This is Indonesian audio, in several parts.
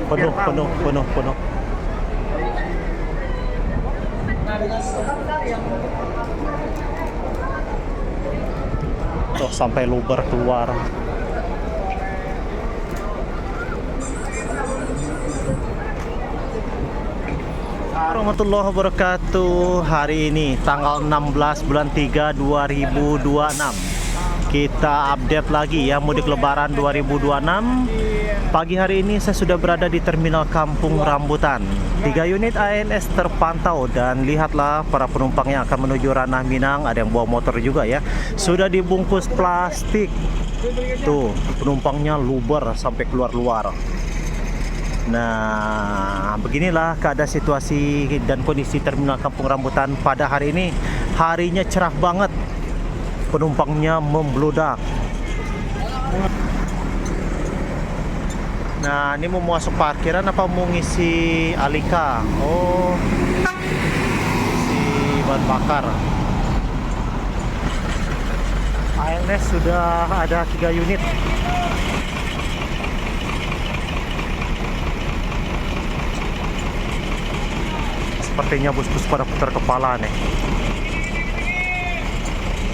Penuh, penuh, penuh, penuh. Tuh sampai luber keluar. Warahmatullahi wabarakatuh. Hari ini tanggal 16 bulan 3 2026. Kita update lagi ya mudik lebaran 2026. Pagi hari ini saya sudah berada di Terminal Kampung Rambutan. 3 unit ANS terpantau dan lihatlah para penumpang yang akan menuju Ranah Minang, ada yang bawa motor juga ya. Sudah dibungkus plastik. Tuh, penumpangnya luber sampai keluar-luar. Nah, beginilah keadaan situasi dan kondisi Terminal Kampung Rambutan pada hari ini. Harinya cerah banget. Penumpangnya membludak. Nah, ini mau masuk parkiran apa mau ngisi Alika? Oh, isi bahan bakar. ANS sudah ada 3 unit. Sepertinya bus-bus pada putar kepala nih.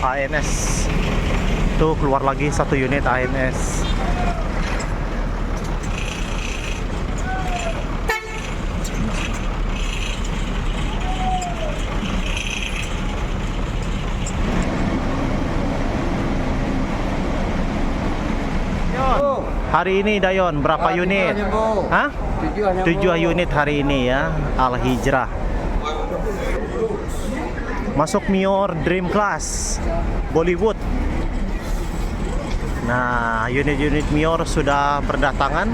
ANS tuh keluar lagi 1 unit ANS. Hari ini Dayon berapa unit? Hah? 7 unit hari ini ya. Al Hijrah. Masuk Mior Dream Class Bollywood. Nah, unit-unit Mior sudah berdatangan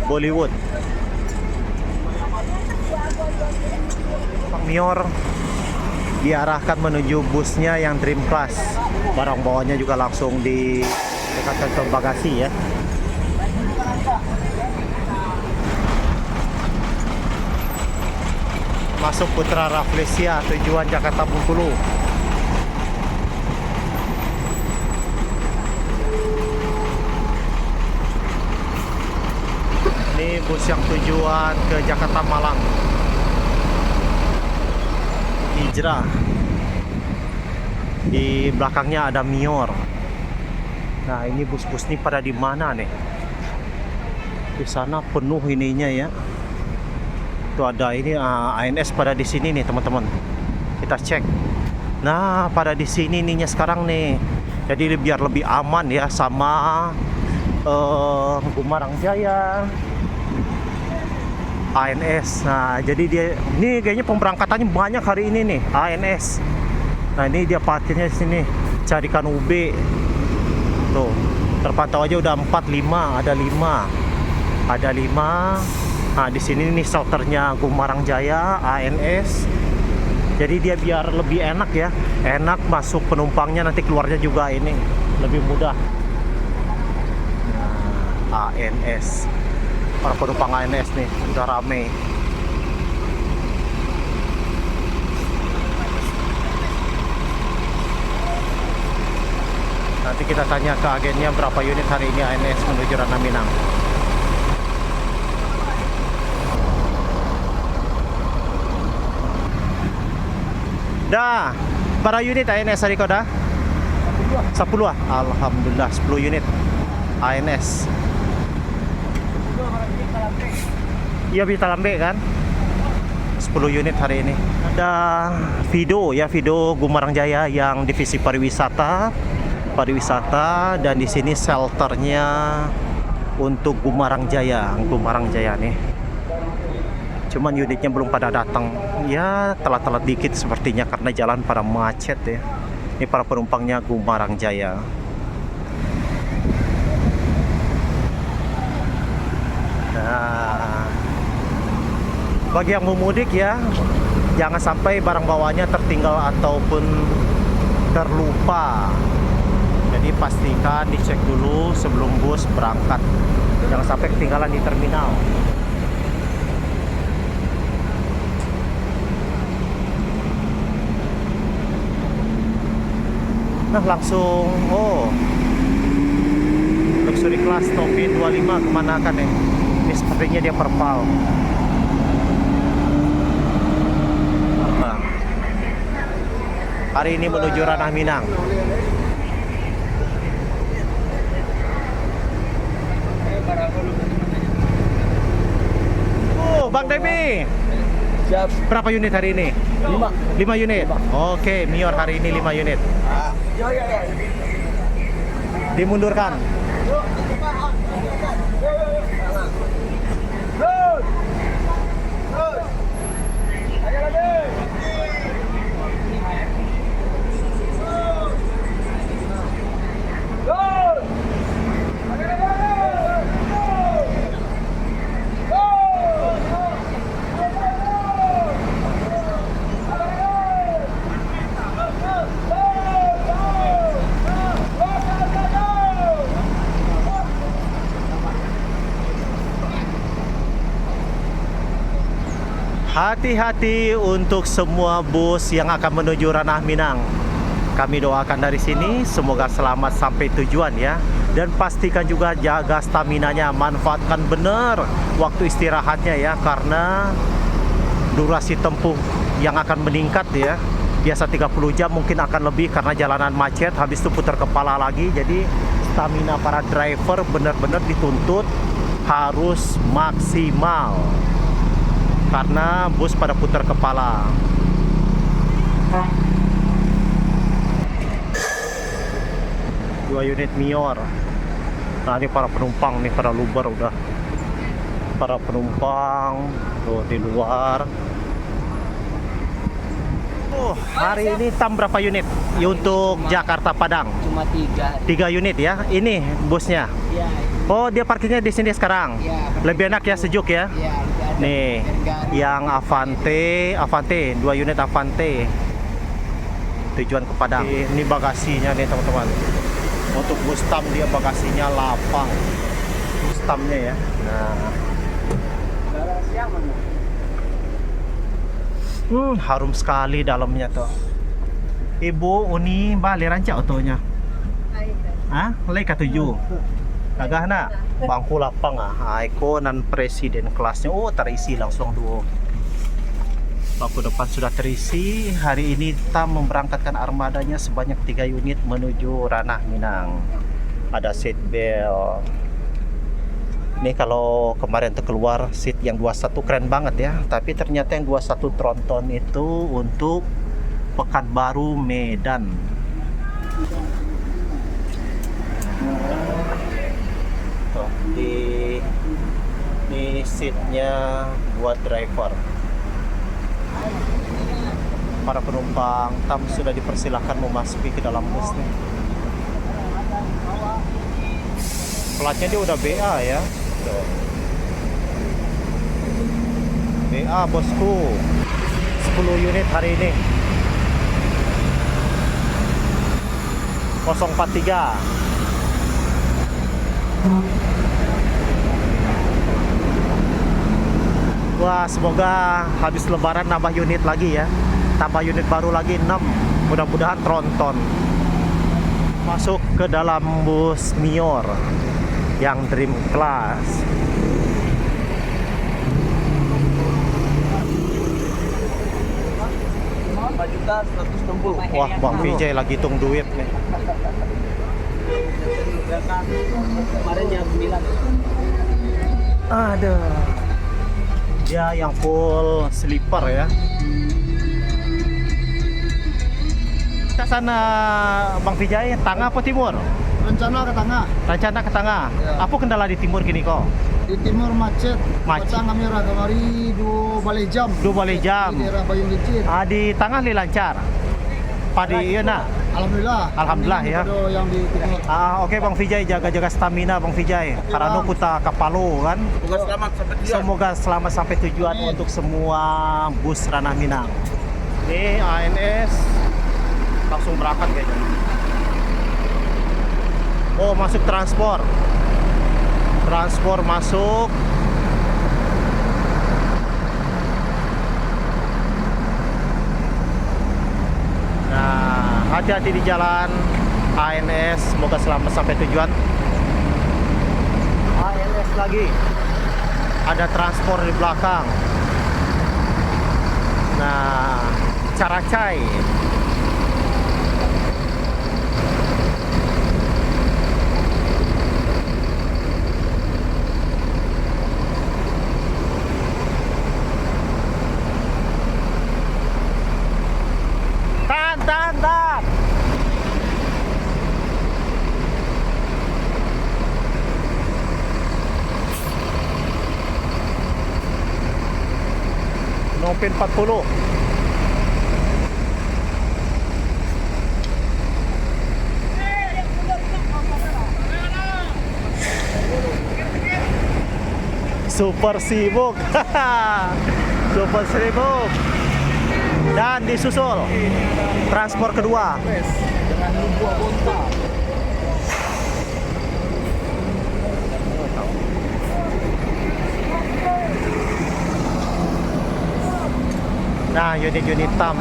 Bollywood. Mior diarahkan menuju busnya yang Dream Class. Barang bawahnya juga langsung di dekat kantong bagasi ya. Masuk Putra Rafflesia tujuan Jakarta Bengkulu. Ini bus yang tujuan ke Jakarta Malang. Hijrah. Di belakangnya ada Mior. Nah, ini bus-bus ini pada di mana nih? Di sana penuh ininya ya. Tuh ada ini ANS pada di sini nih teman-teman. Kita cek. Nah, pada di sini ininya sekarang nih. Jadi biar lebih aman ya sama Gumarang Jaya ANS. Nah, jadi dia ini kayaknya pemberangkatannya banyak hari ini nih ANS. Nah, ini dia parkirnya di sini. Carikan UB. Tuh, terpantau aja udah 4, 5, ada 5. Ada 5. Nah, di sini nih shelternya Gumarang Jaya ANS. Jadi dia biar lebih enak ya. Enak masuk penumpangnya, nanti keluarnya juga ini lebih mudah. Nah, ANS. Para penumpang ANS nih udah rame. Nanti kita tanya ke agennya berapa unit hari ini ANS menuju Ranah Minang. Dah, para unit ANS hari kau dah? 10 ah? Alhamdulillah 10 unit ANS. Iya bisa lambe kan? 10 unit hari ini. Ada Vido ya, Vido Gumarang Jaya yang divisi pariwisata dan di sini shelternya untuk Gumarang Jaya nih. Cuman unitnya belum pada datang. Ya, telat-telat dikit sepertinya karena jalan pada macet ya. Ini para penumpangnya Gumarang Jaya. Nah, bagi yang mau mudik ya, jangan sampai barang bawanya tertinggal ataupun terlupa. Jadi pastikan dicek dulu sebelum bus berangkat. Jangan sampai ketinggalan di terminal. Nah, langsung luxury class Topi 25 kemana kan ya? ini sepertinya dia perpal. Hari ini menuju Ranah Minang. Oh, Bang Demi. Siap. Berapa unit hari ini? 5 unit. Oke, Mior hari ini 5 unit. Dimundurkan. Hati-hati untuk semua bus yang akan menuju Ranah Minang. Kami doakan dari sini semoga selamat sampai tujuan ya. Dan pastikan juga jaga staminanya, manfaatkan benar waktu istirahatnya ya, karena durasi tempuh yang akan meningkat ya. Biasa 30 jam mungkin akan lebih karena jalanan macet, habis itu putar kepala lagi. Jadi stamina para driver benar-benar dituntut harus maksimal. Karena bus pada putar kepala. Dua unit Mior. Nah ini para penumpang nih, para luber udah. Para penumpang tuh di luar. Oh, hari ini tam berapa unit untuk Jakarta Padang? Cuma 3. 3 unit ya. Ini busnya. Iya. Oh, dia parkirnya di sini sekarang. Iya. Lebih enak ya, sejuk ya. Iya. Nih, yang Avante, 2 unit Avante. Tujuan ke Padang. Ini bagasinya nih teman-teman. Untuk bus tam dia bagasinya lapang. Bus tamnya ya. Nah. Harum sekali dalamnya tuh. Ibu, Uni, balik rancak otonya. Hah? Lei ke-7. Kagak nak bangku lapang Aiko dan presiden kelasnya terisi langsung 2. Bangku depan sudah terisi. Hari ini tam memberangkatkan armadanya sebanyak 3 unit menuju Ranah Minang. Ada seat belt. Ini kalau kemarin keluar seat yang 21 keren banget ya. Tapi ternyata yang 21 tronton itu untuk Pekanbaru Medan. Di seatnya buat driver. Para penumpang tam sudah dipersilahkan memasuki ke dalam bus nih. Platnya dia udah BA ya. Tuh. BA bosku. 10 unit hari ini. 043. Wah, semoga habis lebaran nambah unit lagi ya. Tambah unit baru lagi 6. Mudah-mudahan tronton. Masuk ke dalam bus Mior yang Dream Class. Wah, Bang Vijay lagi hitung duit nih. Kemarin jam 9. Ada. Dia yang full sleeper ya. Kita sana Bang Vijay, tengah apa timur? Rencana ke tengah. Rencana ke tengah. Ya. Apa kendala di timur gini kok? Di timur macet. Macet. Kota Merah kemari 2 balai jam. 2 balai jam. Di daerah Bayung Licin. Di tengah li lancar. Padi iya nak. Alhamdulillah. Alhamdulillah ya. Yang di timur. Oke Bang Vijay, jaga-jaga stamina Bang Vijay. Karena Bang. kita ke Palu kan. Semoga selamat sampai tujuan Amin. untuk semua bus Ranah Minang. Ini ANS langsung berangkat kayaknya. Oh, masuk transport. Transport masuk. Nah, hati-hati di jalan ANS, semoga selamat sampai tujuan. ANS lagi. Ada transport di belakang. Nah, Caracay. Tahan. Nopin 40. Super sibuk. Super sibuk. Dan disusul transport kedua. Dengan Lumbua Bonta. Nah, unit-unit TAM.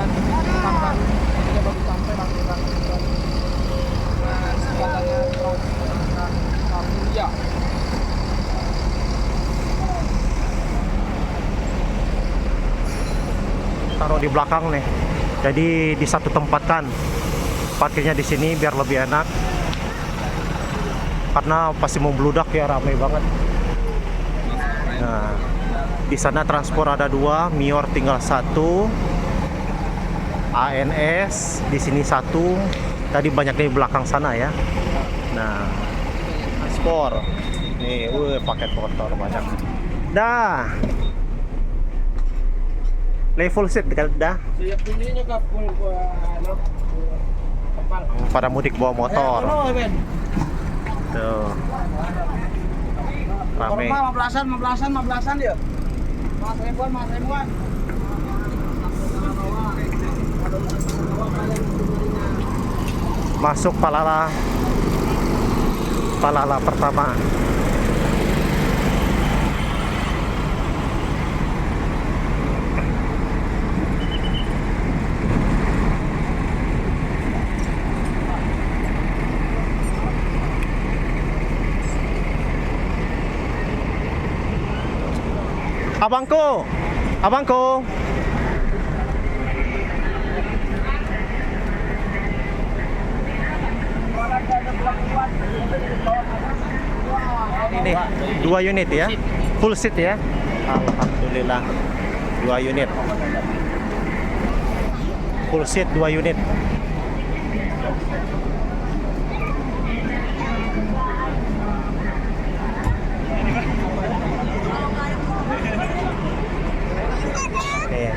Taruh di belakang nih. Jadi di satu tempat kan. Parkirnya di sini biar lebih enak. Karena pasti mau bludak ya, ramai banget. Nah, di sana transport ada 2, Mior tinggal 1, ANS di sini 1. Tadi banyak di belakang sana ya. Nah, transport. Nih, paket motor banyak. Dah. Level set dah. Siap bunyinya kapal kapal. Pada mudik bawa motor. Tuh. Rame. 15-an dia. Mas ribuan. Masuk Palala pertama. Abangku. Ini 2 unit ya, full seat ya. Alhamdulillah, 2 unit, full seat 2 unit.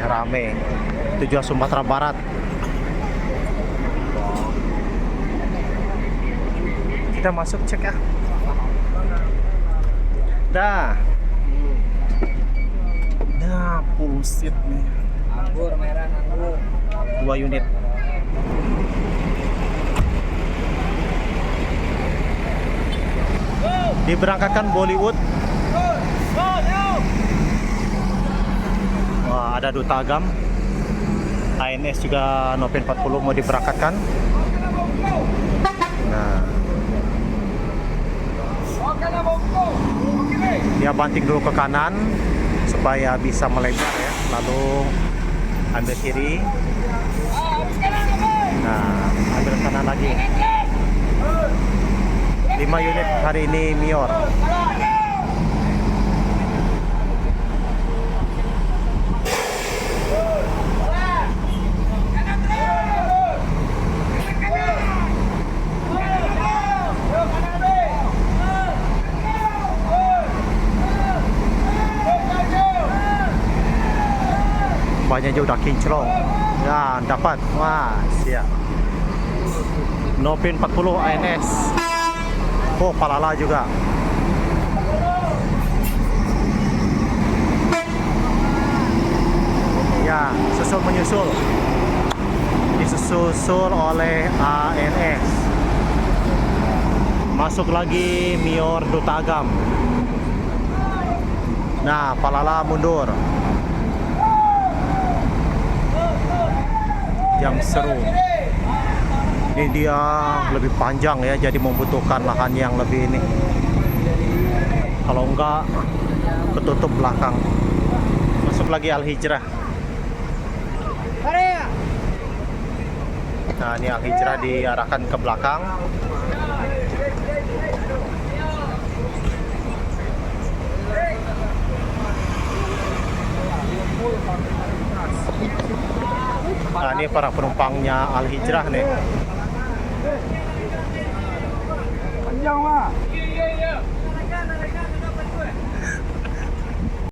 Rame. Tujuan Sumatera Barat. Kita masuk cek ya. Dah. Nah, full seat nih. Anggur merah, anggur. 2 unit. Diberangkatkan Bollywood. Wah, ada Duta Agam. ANS juga Nopin 40 mau diberangkatkan. Nah, dia banting dulu ke kanan supaya bisa melebar ya, lalu ambil kiri. Nah, ambil kanan lagi. 5 unit hari ini Mior. Banyak juga udah kinclong. Ya, dapat. Wah, siap. Nopin 40 ANS. Oh, Palala juga. Ya, menyusul. Disusul oleh ANS. Masuk lagi Mior Duta Agam. Nah, Palala mundur. Jam seru. Ini dia lebih panjang ya, jadi membutuhkan lahan yang lebih ini. Kalau enggak ketutup belakang. Masuk lagi Al Hijrah. Nah, ini Al Hijrah diarahkan ke belakang. Nah, ini para penumpangnya Al Hijrah nih. Panjang, Pak.